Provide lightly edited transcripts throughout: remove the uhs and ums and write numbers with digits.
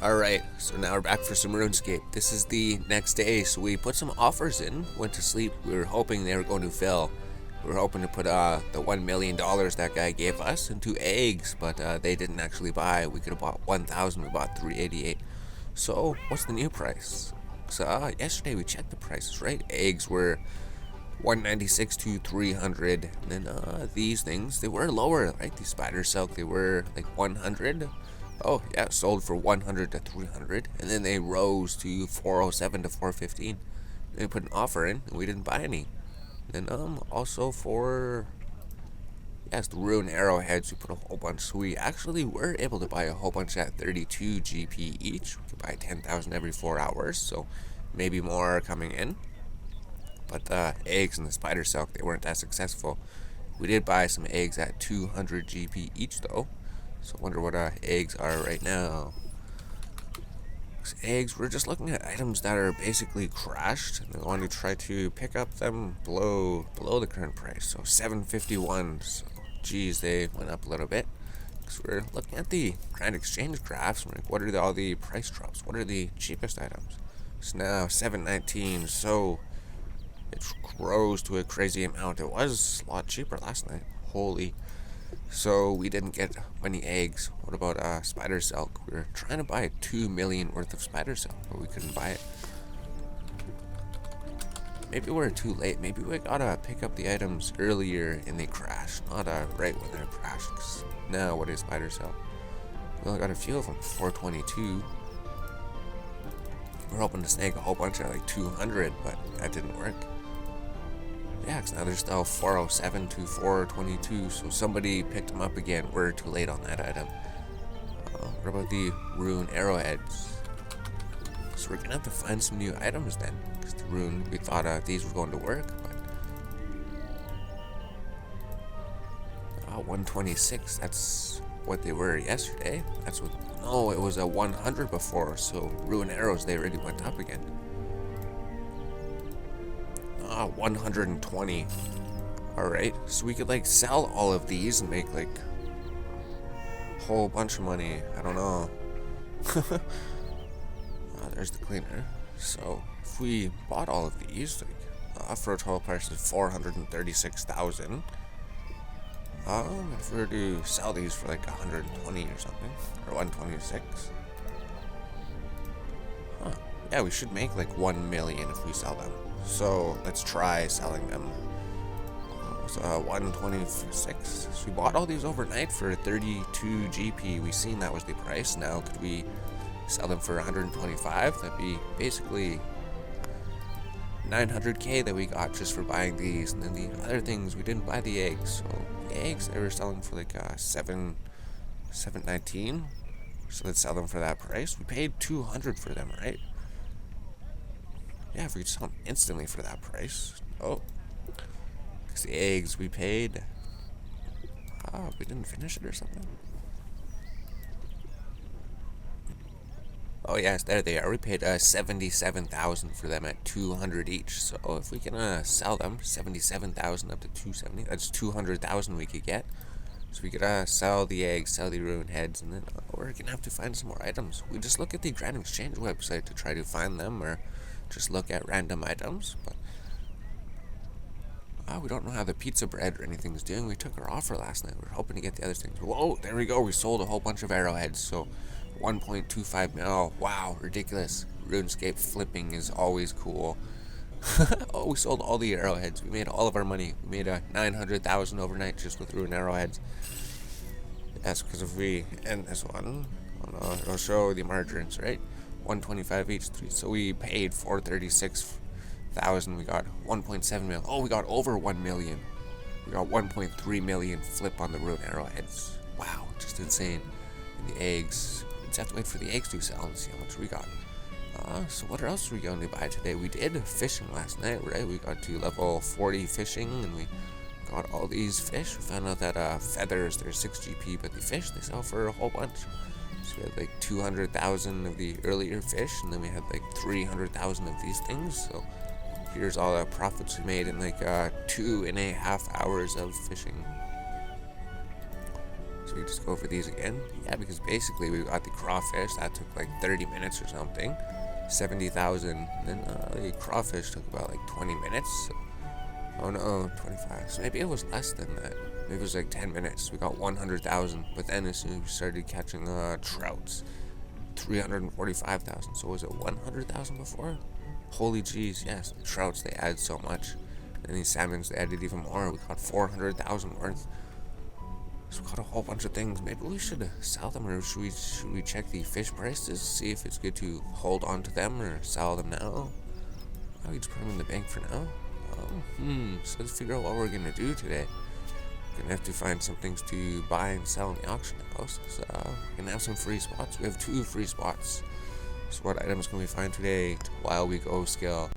Alright, so now we're back for some Runescape. This is the next day, so we put some offers in, went to sleep. We were hoping they were going to fill. We were hoping to put the $1 million that guy gave us into eggs, but they didn't actually buy. We could have bought 1,000, we bought 388. So, what's the new price? So, yesterday we checked the prices, right? Eggs were 196 to 300, and then these things, they were lower, right? These spider silk, they were like 100. Oh yeah, sold for 100 to 300, and then they rose to 407 to 415. They put an offer in, and we didn't buy any. And then also for the rune arrowheads, we put a whole bunch. So we actually were able to buy a whole bunch at 32 GP each. We could buy 10,000 every 4 hours, so maybe more are coming in. But the eggs and the spider silk, they weren't that successful. We did buy some eggs at 200 GP each though. So I wonder what eggs are right now. Eggs, we're just looking at items that are basically crashed, and we want to try to pick up them below the current price. So 751. So geez, they went up a little bit. So we're looking at the Grand Exchange graphs. We're like, what are all the price drops? What are the cheapest items? So now 719. So it grows to a crazy amount. It was a lot cheaper last night. Holy. So we didn't get many eggs. What about spider silk? We were trying to buy 2 million worth of spider silk, but we couldn't buy it. Maybe we're too late. Maybe we gotta pick up the items earlier and they crash, not right when they crash. Now what is spider silk? We only got a few of them. 422. We're hoping to snag a whole bunch at like 200, but that didn't work. Yeah, because now they're still 407 to 422, so somebody picked them up again. We're too late on that item. What about the rune arrowheads? So we're going to have to find some new items then. Because the rune, we thought these were going to work, but... 126, that's what they were yesterday. That's what... No, it was a 100 before, so rune arrows, they already went up again. 120. Alright, so we could like sell all of these and make like a whole bunch of money. I don't know. There's the cleaner. So if we bought all of these, like for a total price of 436,000. If we were to sell these for like 120 or something, or 126. Yeah, we should make like 1 million if we sell them. So let's try selling them. 126. So we bought all these overnight for 32 GP. We seen that was the price. Now could we sell them for 125? That'd be basically 900k that we got just for buying these. And then the other things, we didn't buy the eggs. So the eggs they were selling for like 719. So let's sell them for that price. We paid 200 for them, right? Yeah, if we could sell them instantly for that price. Oh. Because the eggs we paid. We didn't finish it or something. Oh, yes, there they are. We paid 77,000 for them at 200 each. So if we can sell them, 77,000 up to 270, that's 200,000 we could get. So we could sell the eggs, sell the rune heads, and then we're going to have to find some more items. We just look at the Grand Exchange website to try to find them, or just look at random items, but we don't know how the pizza bread or anything's doing. We took our offer last night. We were hoping to get the other things. Whoa, there we go. We sold a whole bunch of arrowheads, so 1.25 mil. Oh, wow, ridiculous. RuneScape flipping is always cool. Oh, we sold all the arrowheads. We made all of our money. We made 900,000 overnight just with rune arrowheads. That's because if we end this one, it'll show the margins, right? 125 each, so we paid 436,000. We got 1.7 million. Oh, we got over 1 million. We got 1.3 million flip on the rune arrowheads. Wow, just insane. And the eggs, we just have to wait for the eggs to sell and see how much we got. So what else are we going to buy today? We did fishing last night, right? We got to level 40 fishing, and we got all these fish. We found out that feathers, they're 6 GP, but the fish, they sell for a whole bunch. So we had like 200,000 of the earlier fish, and then we had like 300,000 of these things. So here's all the profits we made in like 2.5 hours of fishing. So we just go over these again. Yeah, because basically we got the crawfish. That took like 30 minutes or something. 70,000. Then the crawfish took about like 20 minutes. So, oh no, 25. So maybe it was less than that. Maybe it was like 10 minutes. We got 100,000. But then as soon as we started catching trouts, 345,000. So was it 100,000 before? Holy jeez, yes. The trouts, they add so much. And these salmons, they added even more. We got 400,000 worth. So we got a whole bunch of things. Maybe we should sell them, or should we check the fish prices, see if it's good to hold on to them or sell them now? We just put them in the bank for now. So let's figure out what we're gonna do today. We're gonna have to find some things to buy and sell in the auction house. So we're gonna have some free spots. We have 2 free spots. So what items can we find today while we go scale?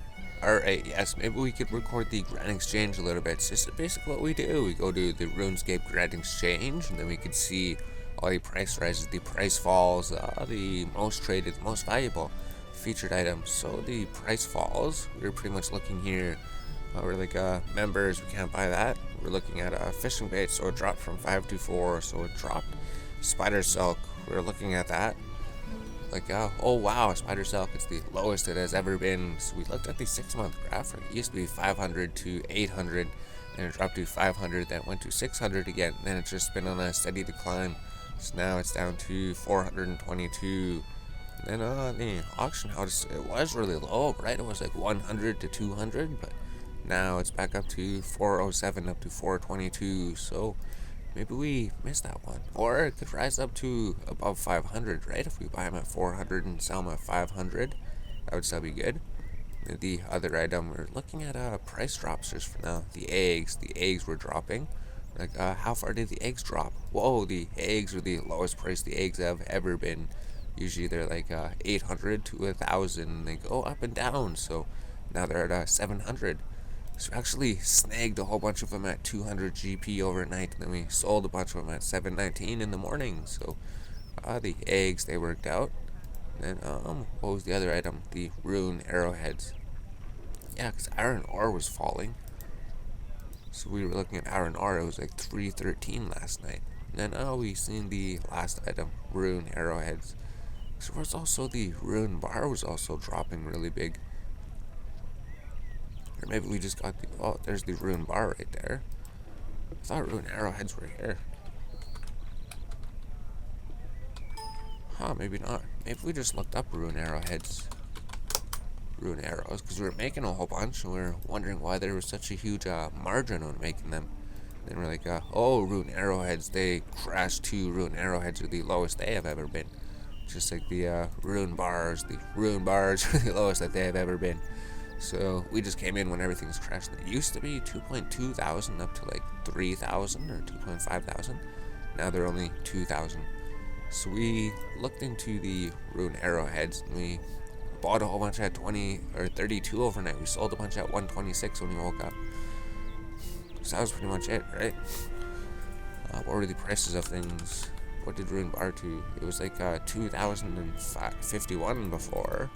Alright, yes, maybe we could record the Grand Exchange a little bit. It's just basically what we do. We go to the Runescape Grand Exchange, and then we could see all the price rises, the price falls, the most traded, the most valuable featured items. So the price falls, we're pretty much looking here. We're like members, we can't buy that. We're looking at fishing bait, so it dropped from 5 to 4, so it dropped. Spider silk, we're looking at that. Like, oh wow, spider silk, it's the lowest it has ever been. So we looked at the 6-month graphic. It used to be 500 to 800, then it dropped to 500, then it went to 600 again, then it's just been on a steady decline. So now it's down to 422. And then the auction house, it was really low, right? It was like 100 to 200, but now it's back up to 407, up to 422. So maybe we missed that one. Or it could rise up to above 500, right? If we buy them at 400 and sell them at 500, that would still be good. The other item, we're looking at price drops just for now. The eggs were dropping. Like, how far did the eggs drop? Whoa, the eggs are the lowest price the eggs have ever been. Usually they're like 800 to 1,000. They go up and down. So now they're at 700. So we actually snagged a whole bunch of them at 200 GP overnight, and then we sold a bunch of them at 719 in the morning. So the eggs, they worked out. And then what was the other item? The rune arrowheads. Yeah, because iron ore was falling. So we were looking at iron ore. It was like 313 last night. And then we seen the last item, rune arrowheads. So there's also the rune bar was also dropping really big. Or maybe we just got the... Oh, there's the rune bar right there. I thought rune arrowheads were here. Huh, maybe not. Maybe we just looked up rune arrowheads. Rune arrows, because we were making a whole bunch, and we were wondering why there was such a huge margin on making them. Then we're like, oh, rune arrowheads, they crashed too. Rune arrowheads are the lowest they have ever been. Just like the rune bars. The rune bars are the lowest that they have ever been. So we just came in when everything's crashed. It used to be 2.2 thousand up to like 3,000 or 2.5 thousand. Now they're only 2,000. So we looked into the rune arrowheads, and we bought a whole bunch at 20 or 32 overnight. We sold a bunch at 126 when we woke up. So that was pretty much it, right? What were the prices of things? What did rune bar to? It was like 2,051 before.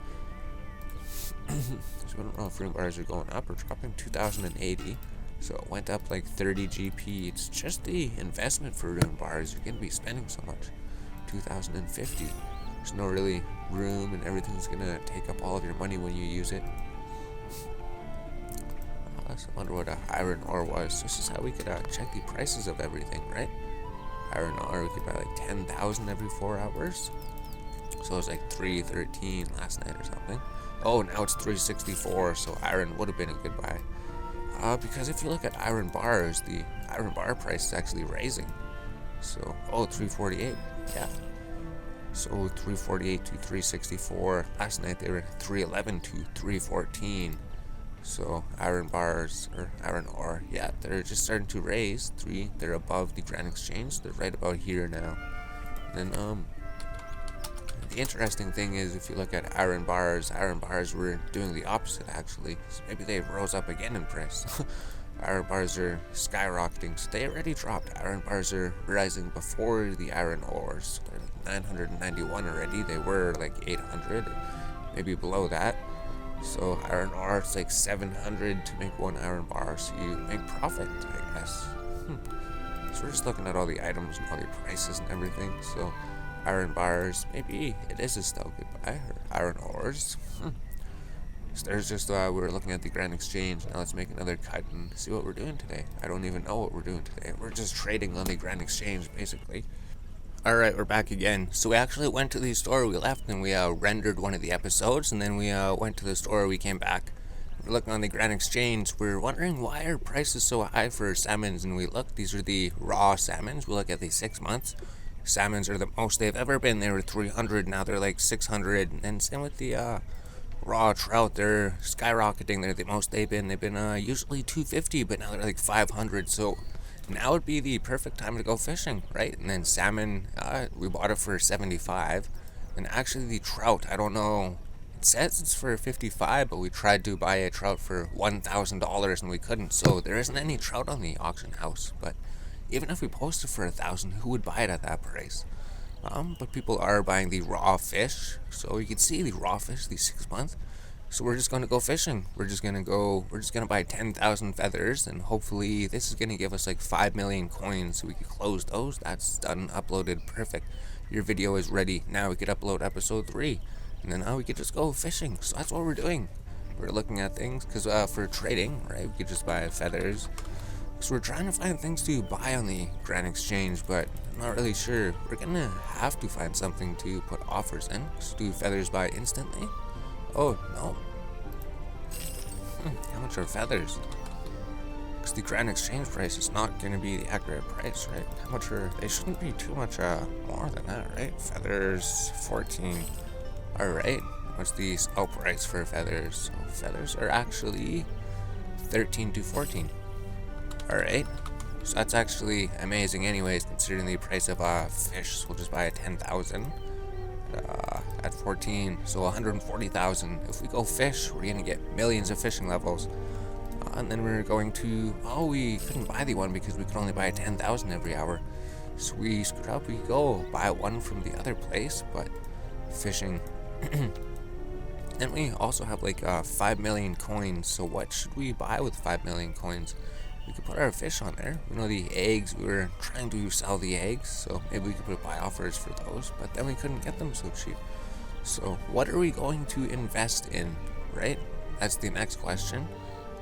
So I don't know if rune bars are going up or dropping. 2,080. So it went up like 30 GP. It's just the investment for rune bars. You're going to be spending so much. 2,050. There's no really room, and everything's going to take up all of your money when you use it. So I wonder what iron ore was. This is how we could check the prices of everything, right? Iron ore, we could buy like 10,000 every 4 hours. So it was like 313 last night or something. Oh, now it's 364, so iron would have been a good buy. Because if you look at iron bars, the iron bar price is actually raising. So, 348, yeah. So 348 to 364. Last night they were 311 to 314. So iron bars, or iron ore, yeah, they're just starting to raise. They're above the Grand Exchange. They're right about here now. And then the interesting thing is, if you look at iron bars were doing the opposite actually. So maybe they rose up again in price. Iron bars are skyrocketing, so they already dropped. Iron bars are rising before the iron ores. They're like 991 already. They were like 800, or maybe below that. So iron ore, it's like 700 to make one iron bar, so you make profit, I guess. So we're just looking at all the items and all the prices and everything. So iron bars, maybe it is a still good buy. Or iron ores. So there's just, we were looking at the Grand Exchange. Now let's make another cut and see what we're doing today. I don't even know what we're doing today. We're just trading on the Grand Exchange, basically. Alright, we're back again. So we actually went to the store, we left, and we rendered one of the episodes, and then we went to the store, we came back. We're looking on the Grand Exchange, we're wondering why are prices so high for salmons, and we look, these are the raw salmons, we look at the 6 months. Salmons are the most they've ever been, they were 300, now they're like 600, and same with the raw trout, they're skyrocketing, they're the most they've been usually 250, but now they're like 500, so now would be the perfect time to go fishing, right? And then salmon, we bought it for 75. And actually the trout, I don't know, it says it's for 55, but we tried to buy a trout for $1,000 and we couldn't. So there isn't any trout on the auction house. But even if we posted for 1,000, who would buy it at that price? But people are buying the raw fish. So you can see the raw fish, the 6 month. So we're just going to go fishing. We're just going to buy 10,000 feathers, and hopefully this is going to give us like 5 million coins so we can close those. That's done, uploaded, perfect. Your video is ready. Now we could upload episode 3, and then now we could just go fishing. So that's what we're doing. We're looking at things, because for trading, right, we could just buy feathers. So we're trying to find things to buy on the Grand Exchange, but I'm not really sure. We're going to have to find something to put offers in. So do feathers buy instantly? Oh, no. How much are feathers? Because the Grand Exchange price is not going to be the accurate price, right? How much are... They shouldn't be too much more than that, right? Feathers, 14. Alright. What's the sell price for feathers? So feathers are actually 13 to 14. Alright. So that's actually amazing anyways, considering the price of fish. So we'll just buy a 10,000. At 14, so 140,000. If we go fish, we're gonna get millions of fishing levels. And then we're going to, we couldn't buy the one because we could only buy 10,000 every hour. So we screwed up. We go buy one from the other place, but fishing. Then we also have like 5 million coins. So what should we buy with 5 million coins? We could put our fish on there. We know the eggs, we were trying to sell the eggs, so maybe we could put buy offers for those, but then we couldn't get them so cheap. So what are we going to invest in, right? That's the next question.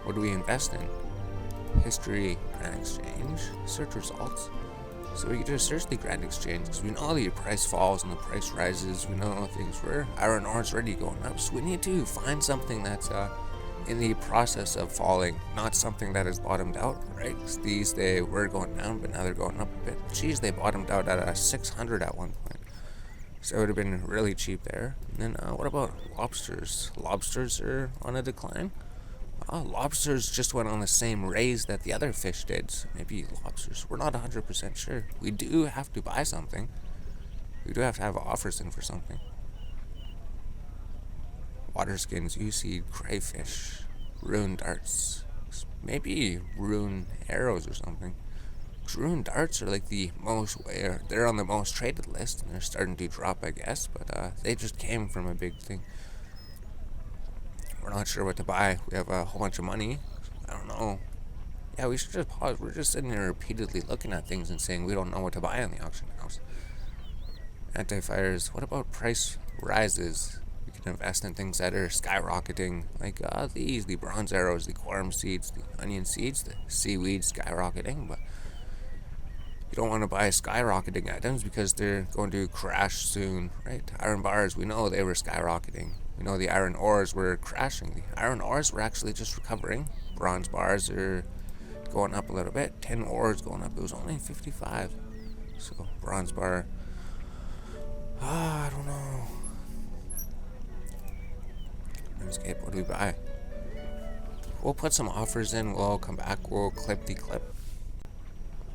What do we invest in? History, Grand Exchange, search results. So we could just search the Grand Exchange, because we know the price falls and the price rises. We know things were, iron ore is already going up, so we need to find something that's in the process of falling, not something that has bottomed out, right? These, they were going down, but now they're going up a bit. Geez, they bottomed out at 600 at one point. So it would have been really cheap there. And then what about lobsters? Lobsters are on a decline. Lobsters just went on the same raise that the other fish did. So maybe lobsters. We're not 100% sure. We do have to buy something. We do have to have offers in for something. Water skins, UC, crayfish, rune darts, maybe rune arrows or something. Rune darts are like the most, they're on the most traded list, and they're starting to drop, I guess, but they just came from a big thing. We're not sure what to buy. We have a whole bunch of money. I don't know. Yeah, we should just pause. We're just sitting here repeatedly looking at things and saying we don't know what to buy on the auction house. Anti-fires, what about price rises? Invest in things that are skyrocketing, like these, the bronze arrows, the quorum seeds, the onion seeds, the seaweed skyrocketing, but you don't want to buy skyrocketing items because they're going to crash soon, right? Iron bars, we know they were skyrocketing. We know the iron ores were crashing. The iron ores were actually just recovering. Bronze bars are going up a little bit. 10 ores going up. It was only 55. So bronze bar, I don't know. Runescape, what do we buy? We'll put some offers in, we'll come back, we'll clip the clip.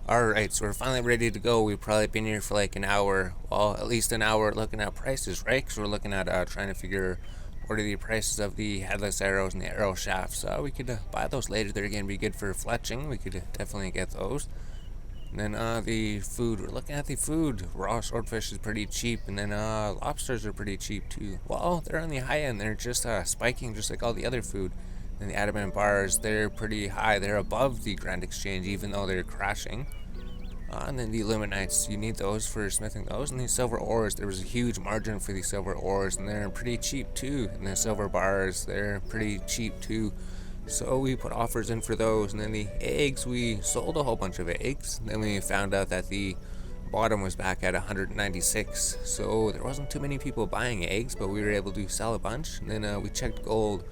Alright, so we're finally ready to go. We've probably been here for like an hour, well, at least an hour looking at prices, right? Because we're looking at trying to figure what are the prices of the headless arrows and the arrow shafts. We could buy those later, they're going to be good for fletching, we could definitely get those. And then the food, we're looking at the food. Raw swordfish is pretty cheap, and then lobsters are pretty cheap too. Well, they're on the high end, they're just spiking just like all the other food. And the adamant bars, they're pretty high, they're above the Grand Exchange even though they're crashing. And then the illuminates, you need those for smithing those. And these silver ores, there was a huge margin for these silver ores, and they're pretty cheap too. And the silver bars, they're pretty cheap too. So we put offers in for those. And then the eggs, we sold a whole bunch of eggs. And then we found out that the bottom was back at 196. So there wasn't too many people buying eggs, but we were able to sell a bunch. And then we checked gold.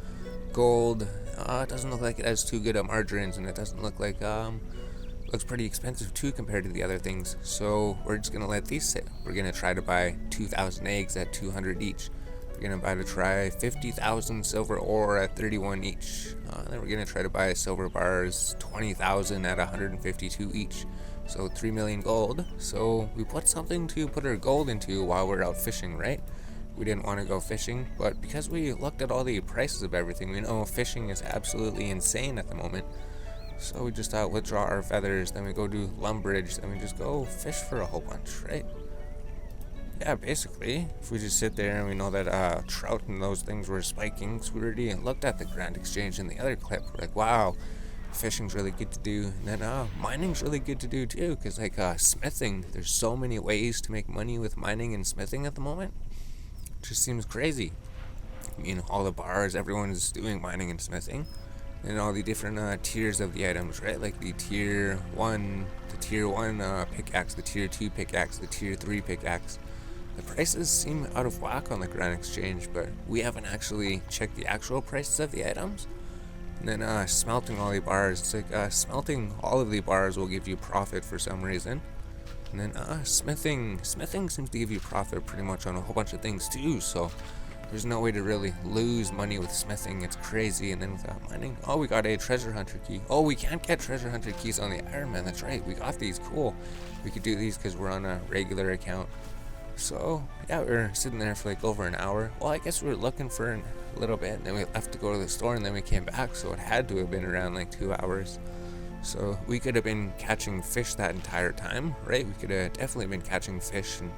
Gold, it doesn't look like it has too good of margins, and it doesn't look like looks pretty expensive too compared to the other things. So we're just gonna let these sit. We're gonna try to buy 2,000 eggs at 200 each. We're gonna try 50,000 silver ore at 31 each. Then we're gonna try to buy silver bars 20,000 at 152 each. So 3 million gold. So we put something to put our gold into while we're out fishing, right? We didn't want to go fishing, but because we looked at all the prices of everything, we know fishing is absolutely insane at the moment. So we just withdraw our feathers, then we go do lumberage, then we just go fish for a whole bunch, right? Yeah, basically, if we just sit there and we know that trout and those things were spiking, because we already looked at the Grand Exchange in the other clip, we're like, wow, fishing's really good to do. And then mining's really good to do too, because like smithing, there's so many ways to make money with mining and smithing at the moment. It just seems crazy. I mean, all the bars, everyone is doing mining and smithing. And all the different tiers of the items, right? Like the tier 1 pickaxe, the tier 2 pickaxe, the tier 3 pickaxe. The prices seem out of whack on the Grand Exchange, but we haven't actually checked the actual prices of the items. And then smelting all the bars, it's like smelting all of the bars will give you profit for some reason. And then smithing seems to give you profit pretty much on a whole bunch of things too, so there's no way to really lose money with smithing. It's crazy. And then without mining, we got a treasure hunter key. We can't get treasure hunter keys on the Iron Man. That's right, we got these. Cool. We could do these because we're on a regular account. So yeah, we were sitting there for like over an hour. Well, I guess we were looking for a little bit, and then we left to go to the store, and then we came back, so it had to have been around like 2 hours. So we could have been catching fish that entire time, right? We could have definitely been catching fish and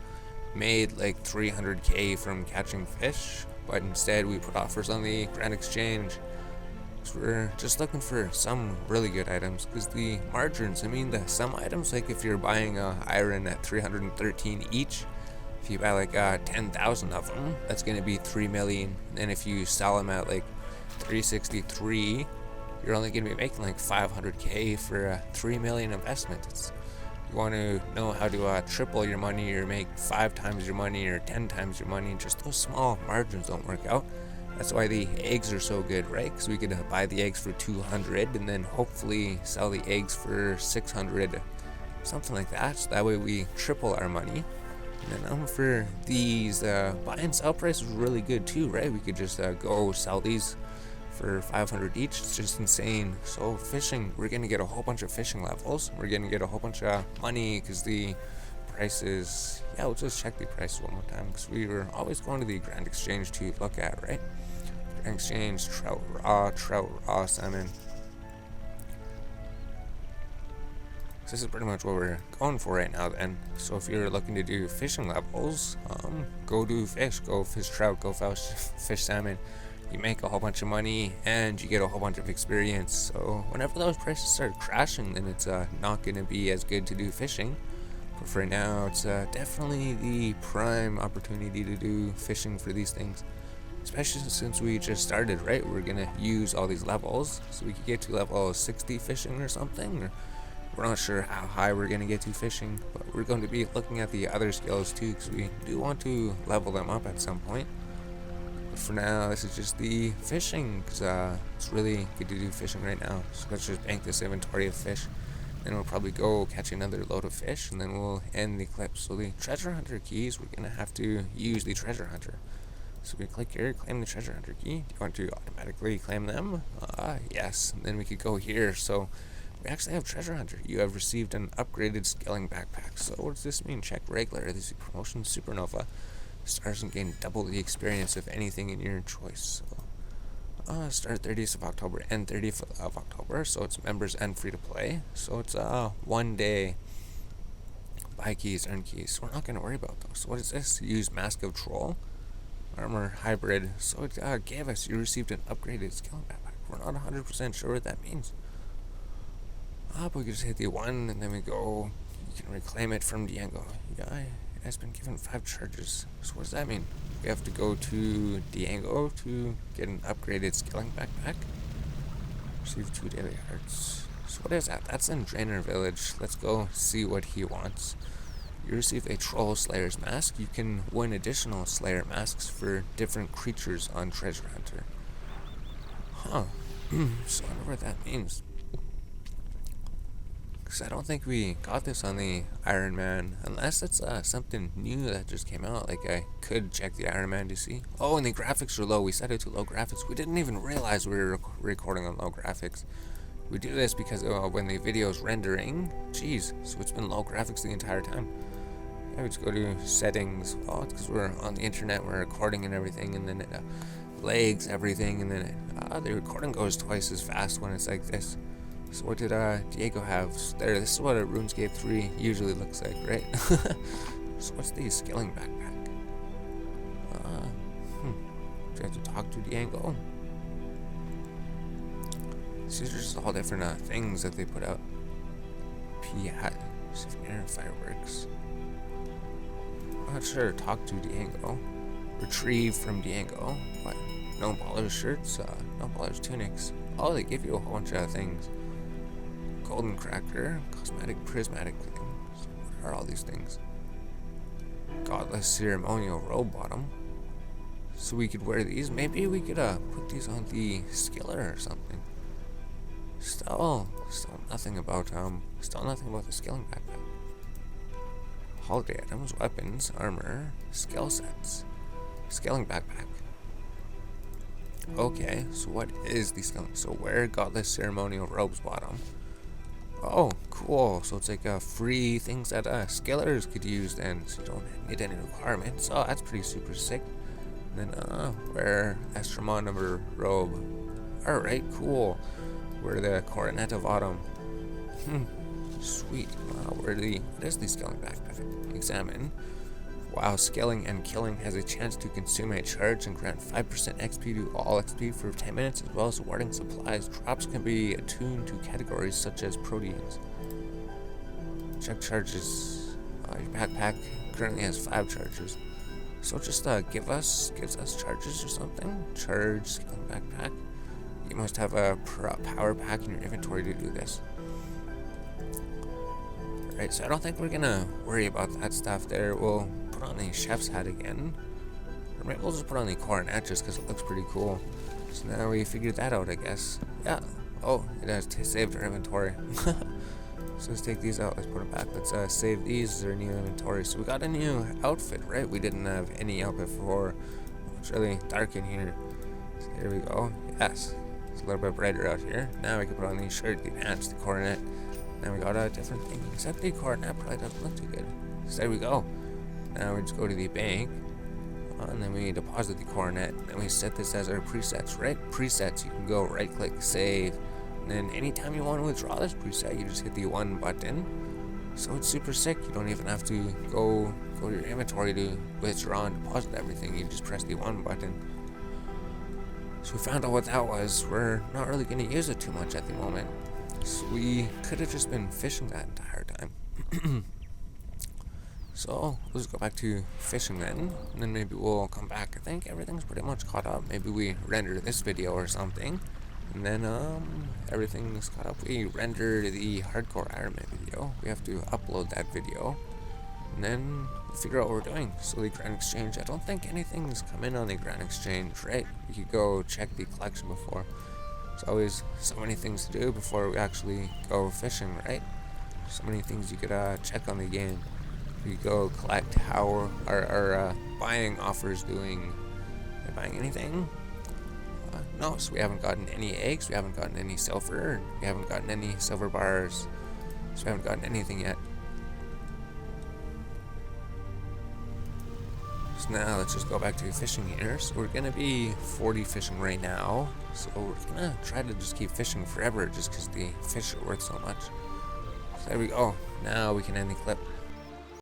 made like 300k from catching fish, but instead we put offers on the Grand Exchange. So we're just looking for some really good items, because the margins, I mean, some items, like if you're buying iron at 313 each, if you buy like 10,000 of them, that's going to be 3 million. And if you sell them at like 363, you're only going to be making like 500k for a 3 million investment. You want to know how to triple your money or make 5 times your money or 10 times your money. Just those small margins don't work out. That's why the eggs are so good, right? Because we could buy the eggs for 200 and then hopefully sell the eggs for 600, something like that. So that way we triple our money. And then for these, buy and sell price is really good too, right? We could just go sell these for 500 each. It's just insane. So fishing, we're gonna get a whole bunch of fishing levels. We're gonna get a whole bunch of money because the prices, yeah, we'll just check the price one more time, because we were always going to the Grand Exchange to look at, right? Grand Exchange, trout raw salmon. So this is pretty much what we're going for right now then. So if you're looking to do fishing levels, go do fish, go fish trout, go fish salmon. You make a whole bunch of money and you get a whole bunch of experience. So whenever those prices start crashing, then it's not going to be as good to do fishing. But for now, it's definitely the prime opportunity to do fishing for these things. Especially since we just started, right? We're going to use all these levels. So we could get to level 60 fishing or something. Or we're not sure how high we're going to get to fishing. But we're going to be looking at the other skills too, because we do want to level them up at some point. But for now, this is just the fishing, because it's really good to do fishing right now. So let's just bank this inventory of fish. Then we'll probably go catch another load of fish, and then we'll end the clip. So the treasure hunter keys, we're going to have to use the treasure hunter. So we click here, claim the treasure hunter key. Do you want to automatically claim them? Yes. And then we could go here. So we actually have treasure hunter. You have received an upgraded scaling backpack. So what does this mean? Check regular. This is promotion supernova. Stars and gain double the experience of anything in your choice. So start 30th of October and 30th of October. So it's members and free to play. So it's 1 day. Buy keys, earn keys. So we're not going to worry about those. So what is this? Use Mask of Troll. Armor hybrid. So it gave us, you received an upgraded scaling backpack. We're not 100% sure what that means. But we can just hit the 1 and then we go You can reclaim it from Diego. Yeah, it has been given 5 charges. So what does that mean? We have to go to Diego to get an upgraded scaling backpack. Receive 2 daily hearts. So what is that? That's in Drainer Village. Let's go see what he wants. You receive a Troll Slayer's Mask. You can win additional Slayer Masks for different creatures on Treasure Hunter. Huh. So I wonder what that means. Because I don't think we got this on the Iron Man, unless it's something new that just came out. Like, I could check the Iron Man to see. Oh, and the graphics are low. We set it to low graphics. We didn't even realize we were recording on low graphics. We do this because when the video's rendering, geez, so it's been low graphics the entire time. Yeah, we just go to settings. Oh, it's because we're on the internet, we're recording and everything, and then it lags everything, and then the recording goes twice as fast when it's like this. So what did Diego have? There, this is what a RuneScape 3 usually looks like, right? So what's the scaling backpack? Do I have to talk to Diego? These are just all different things that they put out. Piat, souvenir, fireworks. I'm not sure. Talk to Diego. Retrieve from Diego. What? No ballers shirts? No ballers tunics. Oh, they give you a whole bunch of things. Golden cracker. Cosmetic prismatic things. What are all these things? Godless ceremonial robe bottom. So we could wear these. Maybe we could put these on the skiller or something. Still nothing about the scaling backpack. Holiday items, weapons, armor, skill sets, scaling backpack. Okay, so what is the scaling? So wear godless ceremonial robes bottom. Oh, cool. So it's like free things that scalers could use then, so you don't need any requirements. Oh, that's pretty super sick. And then wear astronomer robe. Alright, cool. We're the Coronet of Autumn. Sweet. Wow, what is the scaling backpack? Examine. Wow, scaling and killing has a chance to consume a charge and grant 5% XP to all XP for 10 minutes, as well as awarding supplies. Drops can be attuned to categories such as proteins. Check charges. Your backpack currently has 5 charges. So just gives us charges or something. Charge, scaling backpack. You must have a power pack in your inventory to do this. Alright, so I don't think we're gonna worry about that stuff there. We'll put on the chef's hat again. Or maybe we'll just put on the coronet just because it looks pretty cool. So now we figured that out, I guess. Yeah. Oh, it has saved our inventory. So let's take these out. Let's put them back. Let's save these as our new inventory. So we got a new outfit, right? We didn't have any outfit before. It's really dark in here. So here we go. Yes. It's a little bit brighter out here. Now we can put on the shirt, the pants, the coronet. Now we got a different thing. Except the coronet probably doesn't look too good. So there we go. Now we just go to the bank. And then we deposit the coronet. And we set this as our presets, right? Presets. You can go right click, save. And then anytime you want to withdraw this preset, you just hit the 1 button. So it's super sick. You don't even have to go to your inventory to withdraw and deposit everything. You just press the 1 button. So we found out what that was. We're not really going to use it too much at the moment. So we could have just been fishing that entire time. So let's go back to fishing then, and then maybe we'll come back. I think everything's pretty much caught up. Maybe we render this video or something, and then everything's caught up. We render the hardcore Iron Man video. We have to upload that video, and then we'll figure out what we're doing. So the Grand Exchange, I don't think anything's come in on the Grand Exchange, right? We could go check the collection before. There's always so many things to do before we actually go fishing, right? So many things you could check on the game. We go collect how our buying offers doing. Are we buying anything? No, so we haven't gotten any eggs, we haven't gotten any silver, we haven't gotten any silver bars, so we haven't gotten anything yet. So now let's just go back to fishing here. So we're gonna be 40 fishing right now, so we're gonna try to just keep fishing forever just because the fish are worth so much. So there we go, now we can end the clip.